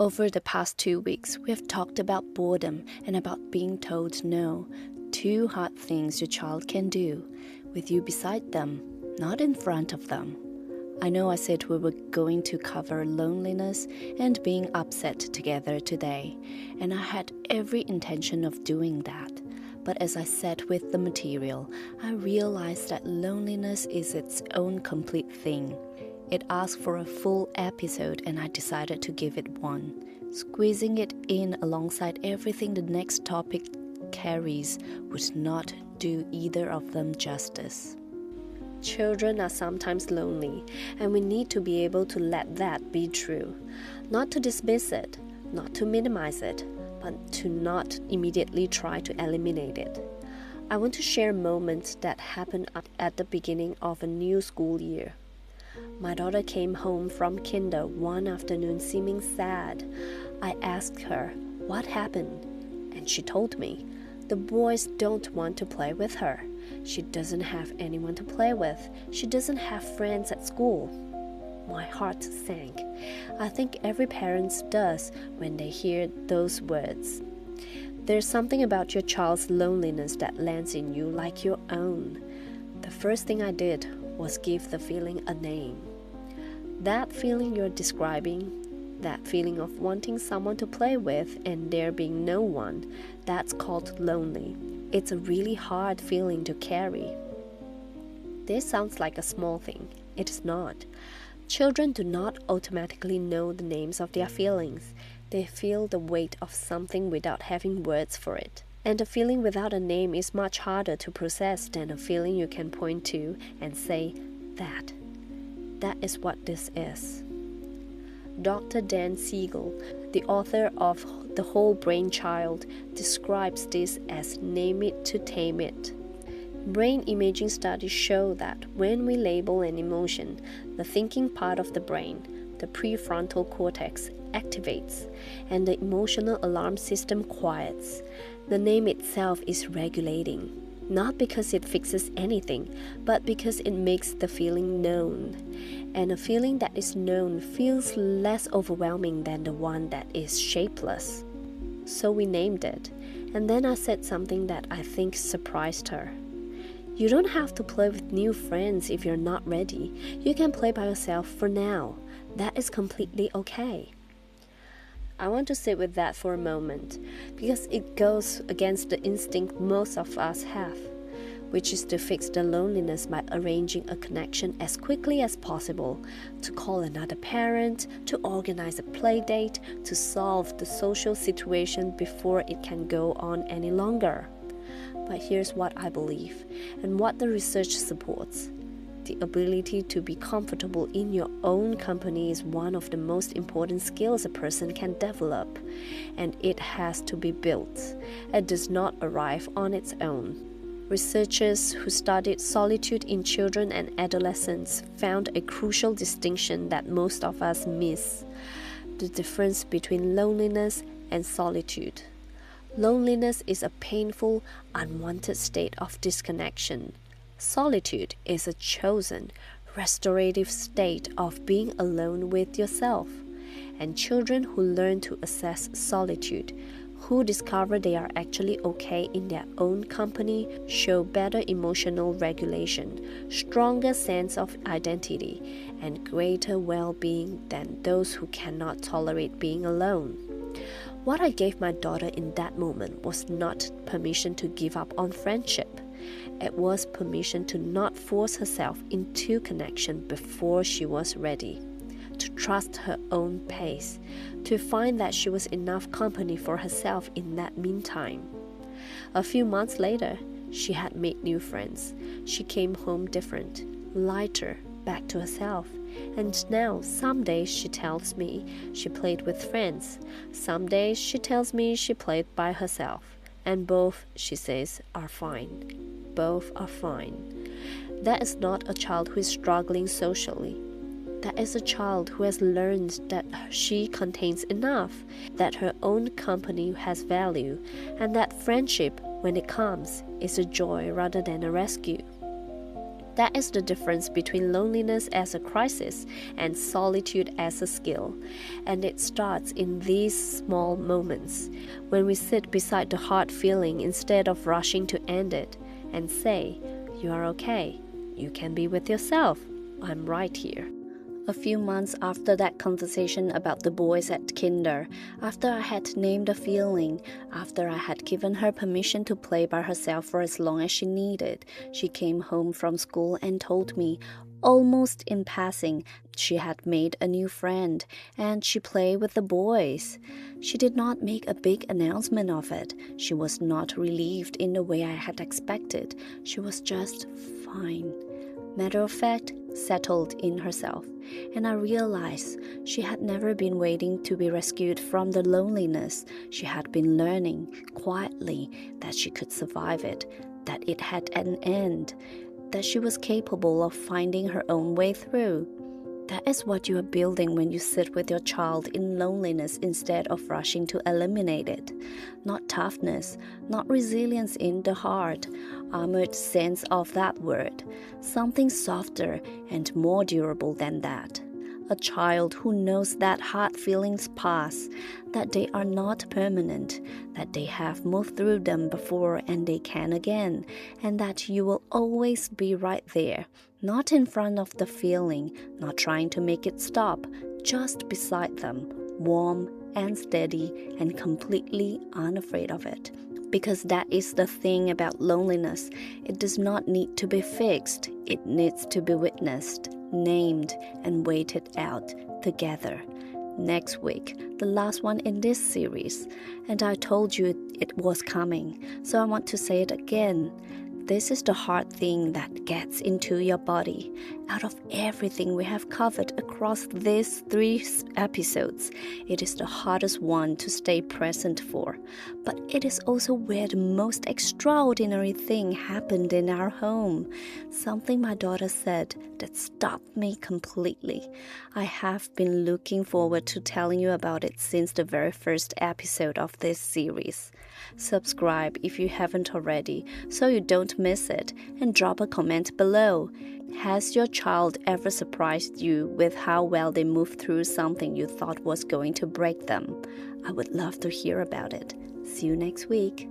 Over the past 2 weeks, we have talked about boredom and about being told no. Two hard things your child can do, with you beside them, not in front of them. I know I said we were going to cover loneliness and being upset together today, and I had every intention of doing that. But as I sat with the material, I realized that loneliness is its own complete thing. It asked for a full episode, and I decided to give it one. Squeezing it in alongside everything the next topic carries would not do either of them justice. Children are sometimes lonely, and we need to be able to let that be true. Not to dismiss it, not to minimize it, but to not immediately try to eliminate it. I want to share moments that happened at the beginning of a new school year. My daughter came home from kinder one afternoon seeming sad. I asked her, "What happened?" And she told me, "The boys don't want to play with her. She doesn't have anyone to play with. She doesn't have friends at school." My heart sank. I think every parent does when they hear those words. There's something about your child's loneliness that lands in you like your own. The first thing I did was give the feeling a name. That feeling you're describing, that feeling of wanting someone to play with and there being no one, that's called lonely. It's a really hard feeling to carry. This sounds like a small thing. It is not. Children do not automatically know the names of their feelings. They feel the weight of something without having words for it. And a feeling without a name is much harder to process than a feeling you can point to and say, that is what this is. Dr. Dan Siegel, the author of The Whole Brain Child, describes this as name it to tame it. Brain imaging studies show that when we label an emotion, the thinking part of the brain, the prefrontal cortex, activates, and the emotional alarm system quiets. The name itself is regulating, not because it fixes anything, but because it makes the feeling known. And a feeling that is known feels less overwhelming than the one that is shapeless. So we named it, and then I said something that I think surprised her. You don't have to play with new friends if you're not ready. You can play by yourself for now. That is completely okay. I want to sit with that for a moment, because it goes against the instinct most of us have, which is to fix the loneliness by arranging a connection as quickly as possible, to call another parent, to organize a play date, to solve the social situation before it can go on any longer. But here's what I believe, and what the research supports. The ability to be comfortable in your own company is one of the most important skills a person can develop, and it has to be built. It does not arrive on its own. Researchers who studied solitude in children and adolescents found a crucial distinction that most of us miss: the difference between loneliness and solitude. Loneliness is a painful, unwanted state of disconnection. Solitude is a chosen, restorative state of being alone with yourself. And children who learn to assess solitude, who discover they are actually okay in their own company, show better emotional regulation, stronger sense of identity, and greater well-being than those who cannot tolerate being alone. What I gave my daughter in that moment was not permission to give up on friendship. It was permission to not force herself into connection before she was ready, to trust her own pace, to find that she was enough company for herself in that meantime. A few months later, she had made new friends. She came home different, lighter, back to herself. And now, some days she tells me she played with friends. Some days she tells me she played by herself. And both, she says, are fine. Both are fine. That is not a child who is struggling socially. That is a child who has learned that she contains enough, that her own company has value, and that friendship, when it comes, is a joy rather than a rescue. That is the difference between loneliness as a crisis and solitude as a skill. And it starts in these small moments, when we sit beside the hard feeling instead of rushing to end it, and say, "You are okay. You can be with yourself. I'm right here." A few months after that conversation about the boys at kinder, after I had named the feeling, after I had given her permission to play by herself for as long as she needed, she came home from school and told me, almost in passing, she had made a new friend and she played with the boys. She did not make a big announcement of it. She was not relieved in the way I had expected. She was just fine. Matter of fact, settled in herself, and I realized she had never been waiting to be rescued from the loneliness. She had been learning quietly that she could survive it, that it had an end, that she was capable of finding her own way through. That is what you are building when you sit with your child in loneliness instead of rushing to eliminate it. Not toughness, not resilience in the heart, armored sense of that word. Something softer and more durable than that. A child who knows that hard feelings pass, that they are not permanent, that they have moved through them before and they can again, and that you will always be right there, not in front of the feeling, not trying to make it stop, just beside them, warm and steady and completely unafraid of it. Because that is the thing about loneliness. It does not need to be fixed. It needs to be witnessed, named, and waited out together. Next week, the last one in this series. And I told you it was coming, so I want to say it again. This is the hard thing that gets into your body. Out of everything we have covered across these 3 episodes, it is the hardest one to stay present for. But it is also where the most extraordinary thing happened in our home. Something my daughter said that stopped me completely. I have been looking forward to telling you about it since the very first episode of this series. Subscribe if you haven't already, so you don't miss it, and drop a comment below. Has your child ever surprised you with how well they moved through something you thought was going to break them? I would love to hear about it. See you next week.